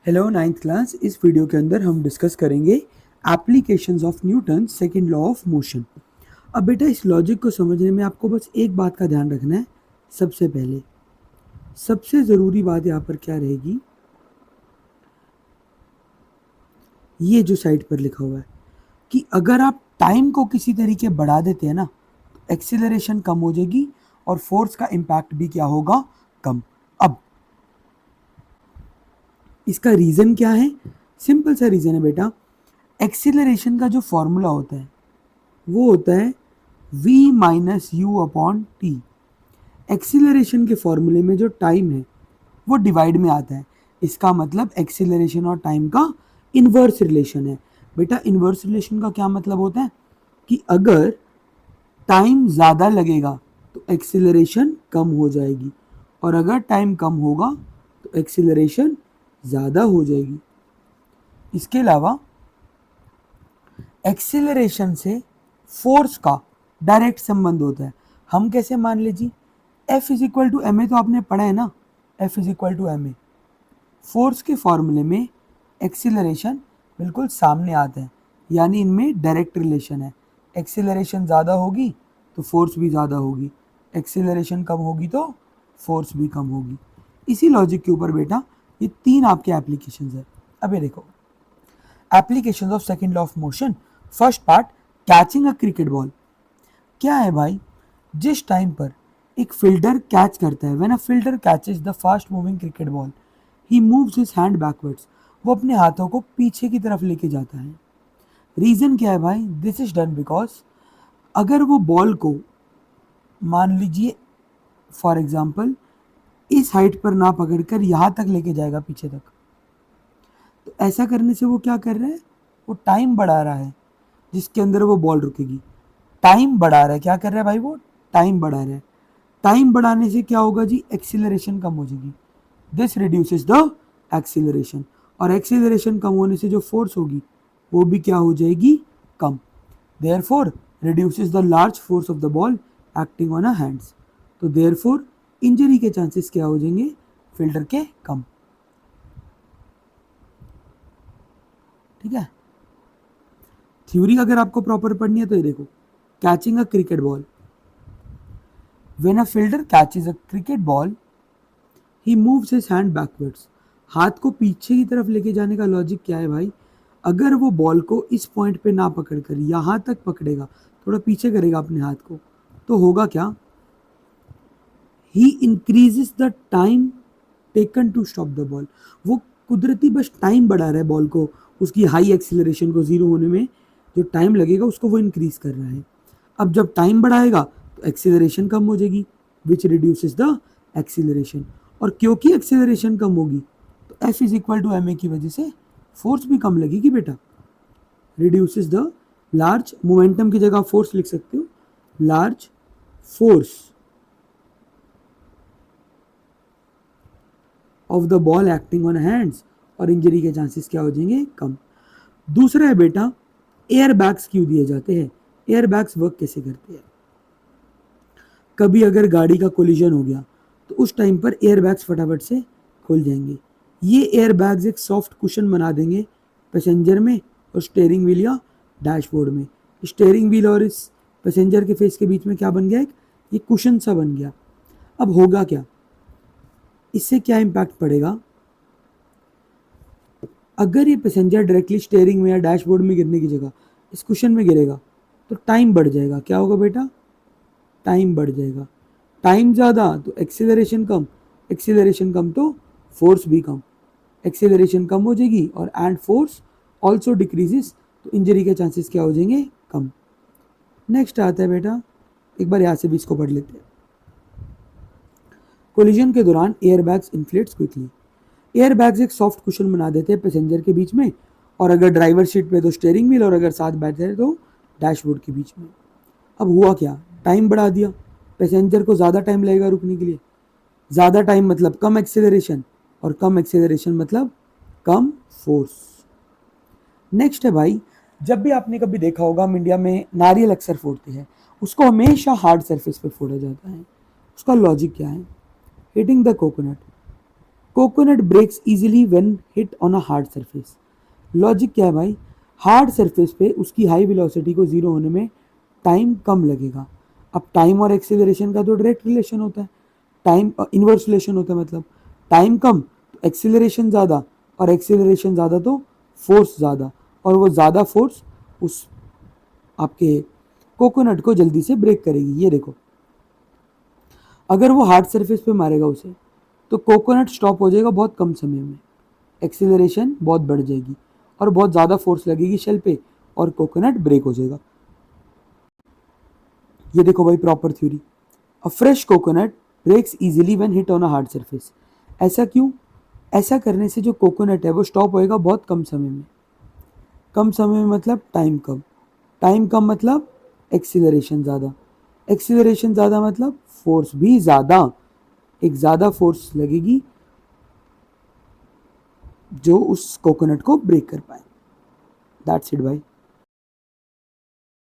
Hello ninth class. इस video के अंदर हम डिस्कस करेंगे applications of Newton second law of motion. अब बेटा इस लॉजिक को समझने में आपको बस एक बात का ध्यान रखना है। सबसे पहले सबसे ज़रूरी बात यहाँ पर क्या रहेगी, ये जो साइड पर लिखा हुआ है कि अगर आप टाइम को किसी तरीके बढ़ा देते हैं ना, तो एक्सीलरेशन कम हो जाएगी और फोर्स का इम्पैक्ट भी क्या होगा, कम। अब इसका रीज़न क्या है? सिंपल सा रीज़न है बेटा, एक्सीलरेशन का जो फॉर्मूला होता है वो होता है v minus you upon T. Acceleration के फॉर्मूले में जो टाइम है वो डिवाइड में आता है। इसका मतलब एक्सीलरेशन और टाइम का इन्वर्स रिलेशन है। बेटा इन्वर्स रिलेशन का क्या मतलब होता है कि अगर टाइम ज़्यादा लगेगा तो एक्सीलरेशन कम हो जाएगी, और अगर टाइम कम होगा तो एक्सीलरेशन ज़्यादा हो जाएगी। इसके अलावा एक्सीलरेशन से फोर्स का डायरेक्ट संबंध होता है। हम कैसे मान लीजिए, F is equal to m a, तो आपने पढ़ा है ना, F is equal to m a. Force के फॉर्मूले में एक्सीलरेशन बिल्कुल सामने आता है, यानी इनमें डायरेक्ट रिलेशन है। एक्सीलरेशन ज़्यादा होगी तो फोर्स भी ज़्यादा होगी, एक्सीलरेशन कम होगी तो फोर्स भी कम होगी। इसी लॉजिक के ऊपर बेटा ये तीन आपके एप्लीकेशंस है। अब ये देखो, applications of second law of motion. First part, catching a cricket ball. क्या है भाई, जिस टाइम पर एक फील्डर कैच करता है, when a fielder catches the fast moving cricket ball he moves his hand backwards, वो अपने हाथों को पीछे की तरफ लेके जाता है। रीजन क्या है भाई, दिस इज डन बिकॉज अगर वो बॉल को मान लीजिए फॉर एग्जाम्पल इस हाइट पर ना पकड़कर यहां तक लेके जाएगा पीछे तक, तो ऐसा करने से वो क्या कर रहा है, वो टाइम बढ़ा रहा है जिसके अंदर वो बॉल रुकेगी। टाइम बढ़ा रहा है, क्या कर रहा है भाई, वो टाइम बढ़ा रहा है। टाइम बढ़ाने से क्या होगा जी, एक्सीलरेशन कम हो जाएगी। दिस रिड्यूसेस द एक्सीलरेशन, और एक्सीलरेशन कम होने से जो फोर्स होगी वो भी क्या हो जाएगी, कम। Therefore reduces the large force of the ball acting on a hands. तो देयरफॉर इंजरी के चांसेस क्या हो जाएंगे, फील्डर के कम। ठीक है, थ्योरी अगर आपको प्रॉपर पढ़नी है तो ये देखो, catching a cricket ball. When a fielder catches a cricket ball he moves his hand backwards. हाथ को पीछे की तरफ लेके जाने का लॉजिक क्या है भाई, अगर वो बॉल को इस पॉइंट पे ना पकड़कर यहां तक पकड़ेगा, थोड़ा पीछे करेगा अपने हाथ को, तो होगा क्या, he increases the time taken to stop the ball. वो कुदरती बस टाइम बढ़ा रहा है बॉल को, उसकी हाई एक्सीलरेशन को जीरो होने में जो टाइम लगेगा उसको वो इंक्रीज कर रहा है। अब जब टाइम बढ़ाएगा तो एक्सीलरेशन कम हो जाएगी, विच रिड्यूसेस द एक्सीलरेशन। और क्योंकि एक्सीलरेशन कम होगी तो F is equal to m a की वजह से फोर्स भी कम लगेगी बेटा। रिड्यूसेस द लार्ज, मोमेंटम की जगह फोर्स लिख सकते हो, large force of the ball acting on hands, और इंजरी के चांसेस क्या हो जाएंगे, कम। दूसरा है बेटा, एयर बैग्स क्यों दिए जाते हैं। एयर बैग्स वर्क कैसे करते हैं, कभी अगर गाड़ी का कोलिजन हो गया तो उस टाइम पर एयर बैग्स फटाफट से खुल जाएंगे। ये एयर बैग्स एक सॉफ्ट कुशन बना देंगे पैसेंजर में और स्टेयरिंग व्हील या डैशबोर्ड में। स्टेयरिंग व्हील और इस पैसेंजर के फेस के बीच में क्या बन गया, एक ये कुशन सा बन गया। अब होगा क्या, इससे क्या इम्पैक्ट पड़ेगा, अगर ये पैसेंजर डायरेक्टली स्टेयरिंग में या डैशबोर्ड में गिरने की जगह इस कुशन में गिरेगा तो टाइम बढ़ जाएगा। क्या होगा बेटा, टाइम बढ़ जाएगा। टाइम ज़्यादा तो एक्सीलरेशन कम, एक्सीलरेशन कम तो फोर्स भी कम। एक्सीलरेशन कम हो जाएगी और एंड फोर्स ऑल्सो डिक्रीजेस, तो इंजरी के चांसेस क्या हो जाएंगे, कम। नेक्स्ट आता है बेटा, एक बार यहाँ से भी इसको पढ़ लेते हैं। कोलिजन के दौरान air bags inflates quickly. Air bags एक सॉफ्ट कुशन बना देते हैं पैसेंजर के बीच में, और अगर ड्राइवर सीट पे तो स्टेयरिंग व्हील, और अगर साथ बैठे हैं तो डैशबोर्ड के बीच में। अब हुआ क्या, टाइम बढ़ा दिया, पैसेंजर को ज़्यादा टाइम लगेगा रुकने के लिए। ज़्यादा टाइम मतलब कम एक्सेलरेशन, और कम एक्सेलरेशन मतलब कम फोर्स। नेक्स्ट है भाई, जब भी आपने कभी देखा होगा हम इंडिया में नारियल अक्सर फोड़ते हैं, उसको हमेशा हार्ड सरफेस पे फोड़ा जाता है। उसका लॉजिक क्या है, hitting the coconut. Coconut breaks easily when hit on a hard surface. Logic क्या है भाई, हार्ड सरफेस पे उसकी हाई वेलोसिटी को जीरो होने में टाइम कम लगेगा। अब टाइम और एक्सेलरेशन का तो डायरेक्ट रिलेशन होता है, टाइम इनवर्स रिलेशन होता है, मतलब टाइम कम तो एक्सेलरेशन ज़्यादा, और एक्सेलरेशन ज़्यादा तो फोर्स ज़्यादा, और वो ज़्यादा फोर्स उस आपके कोकोनट को जल्दी से ब्रेक करेगी। ये देखो, अगर वो हार्ड सरफेस पे मारेगा उसे तो कोकोनट स्टॉप हो जाएगा बहुत कम समय में, एक्सेलरेशन बहुत बढ़ जाएगी और बहुत ज़्यादा फोर्स लगेगी शेल पे और कोकोनट ब्रेक हो जाएगा। ये देखो भाई proper theory, a fresh coconut breaks easily when hit on a hard surface. ऐसा क्यों? ऐसा करने से जो कोकोनट है वो स्टॉप होएगा बहुत कम समय में। कम समय में मतलब टाइम कम, टाइम कम मतलब एक्सीलरेशन ज़्यादा, एक्सीलरेशन ज़्यादा मतलब फोर्स भी ज़्यादा, एक ज़्यादा फोर्स लगेगी जो उस कोकोनट को ब्रेक कर पाए। दैट्स इट भाई।